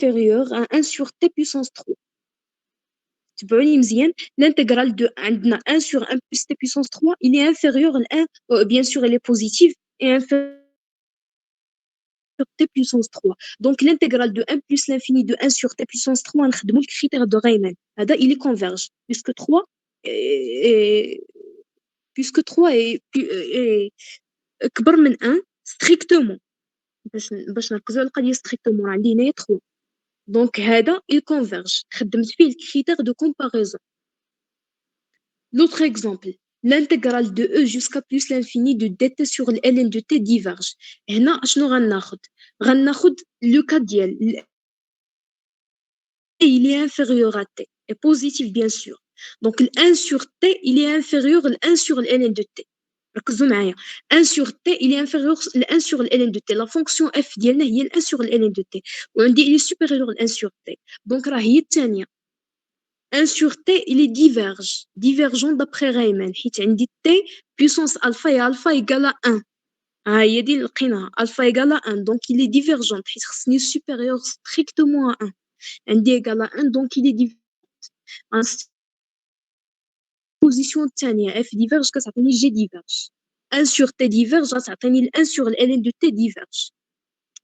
inférieur à 1 sur t puissance 3. تبعوني مزيان l'intégrale de عندنا 1 sur 1 plus t puissance 3 il est inférieur à 1 bien sûr elle est positive et inférieur sur t puissance 3 donc l'intégrale de 1 plus l'infini de 1 sur t puissance 3 نخدموا الكريتير de Riemann هذا il est converge puisque 3 est puisque 3 est كبر من 1 strictement باش نركزوا على القضيه strictement عندي هنايا 3 دونك هذا il converge خدمت فيه الكريتير de comparaison. L'autre exemple, l'intégrale de e jusqu'à plus l'infini de dt sur ln de t diverge. هنا شنو غناخد le cas ديال il est inférieur à t et positif bien sûr. Donc le 1 sur t il est inférieur au 1 sur ln de t. ركزوا معايا 1 sur t il est inférieur au 1 sur ln de t. La fonction f ديالنا هي 1 sur ln de t وعندي il est supérieur au 1 sur t. Donc راه هي الثانيه 1 sur t, il est divergent d'après Riemann. حيت عندي t puissance alpha et alpha égale à 1. هي دي لقيناها alpha égale à 1 donc il est divergent حيت خصني supérieur strictement à 1. عندي égale à 1 donc il est divergent. position الثانية f diverge كتعطيني g diverge. 1 sur t diverge غتعطيني 1 sur ln de t diverge.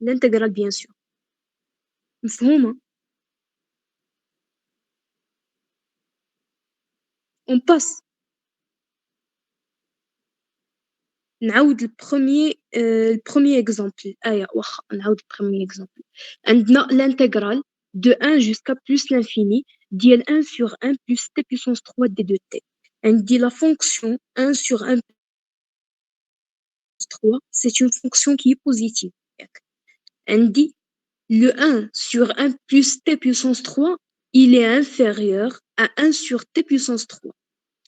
L'intégrale bien sûr. مفهومة؟ On passe. نعاود البروميي اكزامبل واخا نعاود البروميي اكزامبل عندنا l'intégrale de 1 jusqu'à plus l'infini ديال 1 sur 1 plus t puissance 3 d de t عندي la fonction 1 sur 1 plus 3 c'est une fonction qui est positive عندي le 1 sur 1 plus t puissance 3 il est inférieur à 1 sur t puissance 3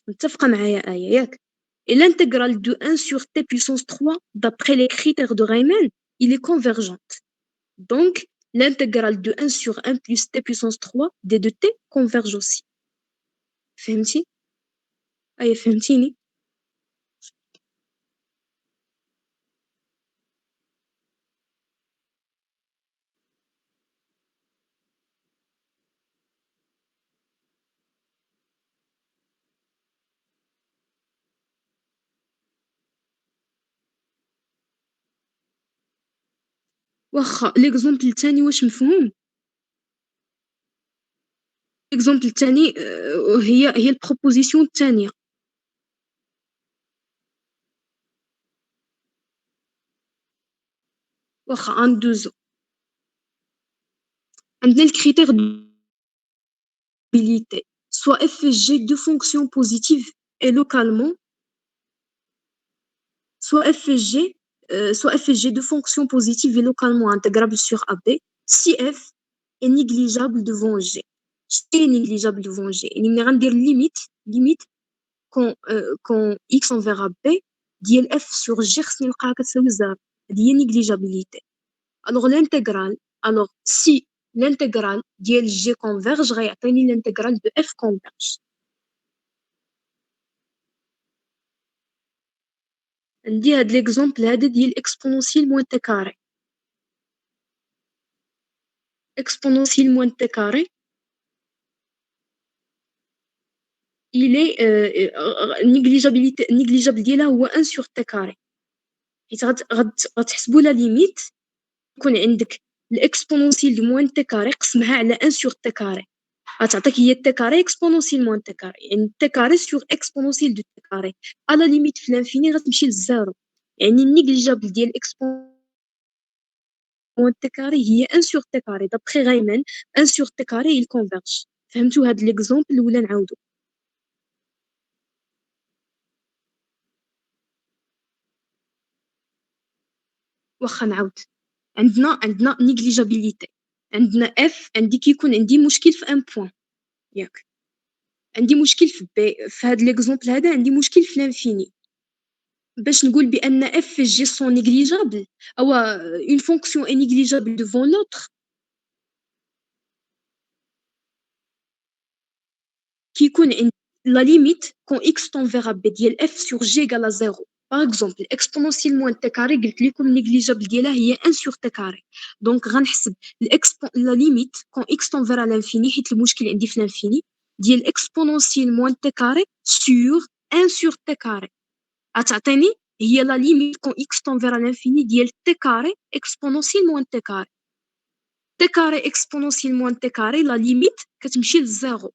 متفقة معايا ياك Et l'intégrale de 1 sur t puissance 3, d'après les critères de Riemann, il est convergente. Donc, l'intégrale de 1 sur 1 plus t puissance 3 d de t converge aussi. فهمتي؟ فهمتيني؟ واخا ليكزومبل الثاني واش مفهوم؟ ليكزومبل الثاني هي البروبوزيسيون الثانية. واخا غندوزو عندنا الكريتير d'habilité soit f et g deux fonctions positives et localement soit f et g de fonctions positives et localement intégrables sur AB si f est négligeable devant g. G est négligeable devant g. Et nous allons dire limite quand x envers b ديال f sur g خصني نلقاها كتساوي 0 هذه هي négligibilité. Alors si l'intégrale ديال g converge غيعطيني l'intégrale de f converge. عندي هاد l'exemple هذا ديال exponentiel moins t carré. Exponentiel moins t carré il est négligeable ديالها هو 1 sur t carré. حيت غتحسبوا لا ليميت يكون عندك الاكسبونونسيال دو موان تي كاري قسمها على 1 sur t carré غتعطيك هي t carré exponentiel moins t carré يعني t carré sur exponentiel de t carré على ليميت في الانفيني غتمشي للزيرو يعني النيجليجابل ديال exponentiel moins t carré هي 1 sur t carré d'après Riemann 1 sur t carré il converge. فهمتوا هاد l'exemple ولا نعاودو؟ واخا نعاود عندنا نيجليجابيليتي عندنا اف عندي كيكون عندي مشكل في ان بوين ياك عندي مشكل في بي في هذا ليكزومبل هذا عندي مشكل في الانفيني باش نقول بان اف جي سون نيجليجابل او اون فونكسيون اي نيجليجابل devant l'autre كيكون عندي لا ليميت كون اكس تون فيغ بي ديال اف سور جي ايغال 0 باغ اكزومبل اكسبونونسيال موان تي كاري قلت لكم نيجليجابل ديالها هي 1 سور تي كاري. دونك غنحسب لا ليميت كون اكس تنفر على لانفيني، حيت المشكل عندي في لانفيني، ديال اكسبونونسيال موان تي كاري سور 1 سور تي كاري. غتعطيني هي لا ليميت كون اكس تنفر على لانفيني ديال تي كاري اكسبونونسيال موان تي كاري. تي كاري اكسبونونسيال موان تي كاري لا ليميت كتمشي للزيرو،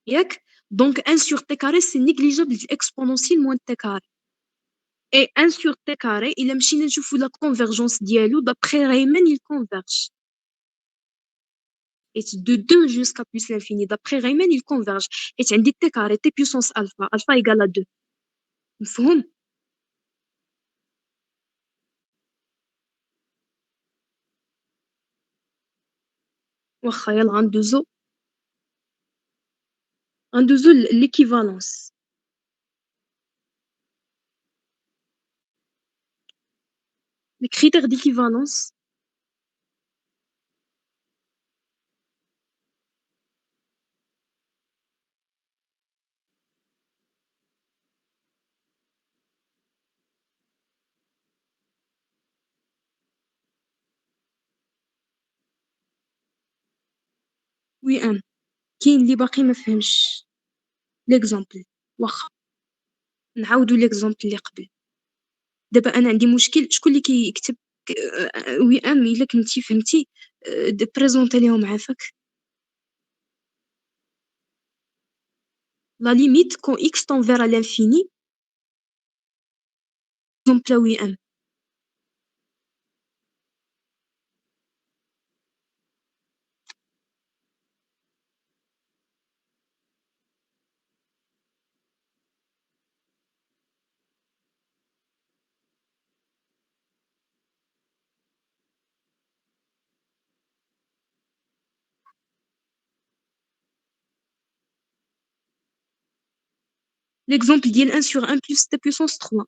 ياك؟ دونك 1 سور تي كاري سي نيجليجابل دو اكسبونونسيال موان تي كاري. Et 1 sur t carré, il a مشينا نشوفوا la convergence ديالو d'après Riemann il converge. Et de 2 jusqu'à plus l'infini d'après Riemann il converge. Et عندي t carré t puissance alpha, alpha égale à 2. مفهوم؟ واخا يلا غندوزو l'équivalence. Les critères d'équivalence. Oui, un. كاين اللي باقي ما فهمش l'exemple. واخا نعاودو l'exemple اللي قبل. دابا انا عندي مشكل، شكون اللي كيكتب وي ام الا كنتي فهمتي بريزونتي ليهم عافاك. La limite quand x tend vers l'infini, exemple là oui m. L'exemple ديال 1 sur 1 plus t puissance 3.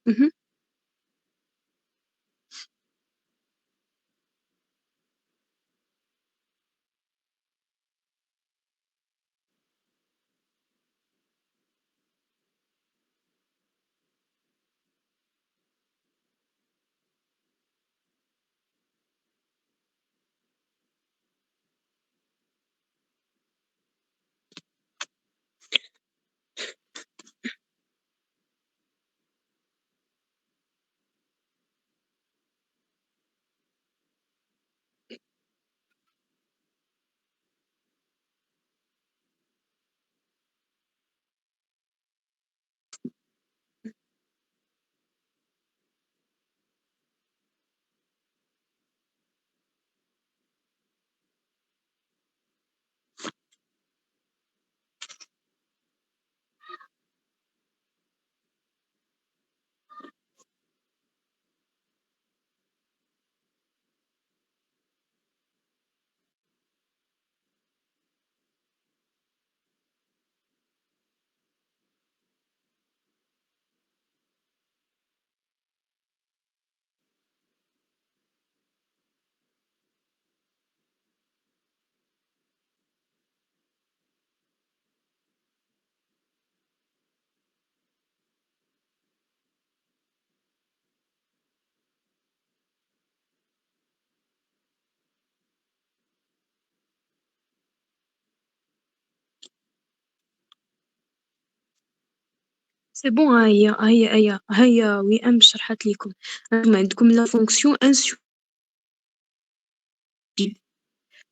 Mhm. C'est bon, هيا وي ام شرحت لكم. انتم عندكم لا فونكسيون 1 sur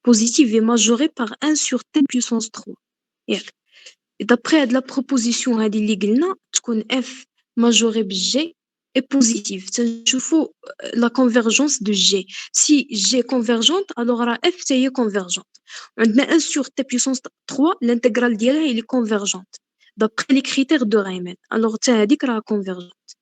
positive est majorée par 1 sur t puissance 3. ياك؟ d'après هاد لا بروبوزيسيون هادي اللي قلنا تكون f majorée ب g est positive. تنشوفوا la convergence de g. Si g est convergente, alors راه f حتى هي convergente. عندنا 1 sur t puissance 3 l'intégrale ديالها elle est convergente d'après les critères de Riemann. Alors حتى هاديك راها convergente.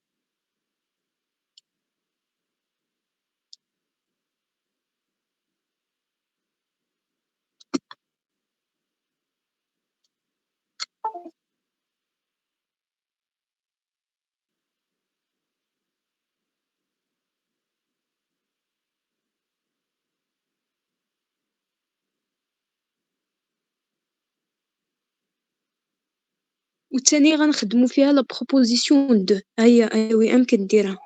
والتانية غنخدمو فيها لا بروبوزيسيون دو، ها هي وئام كديرها.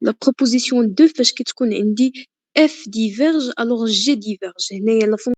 لا بروبوزيسيون دو فاش كتكون عندي اف ديفيرج الوغ جي ديفيرج، هنايا لا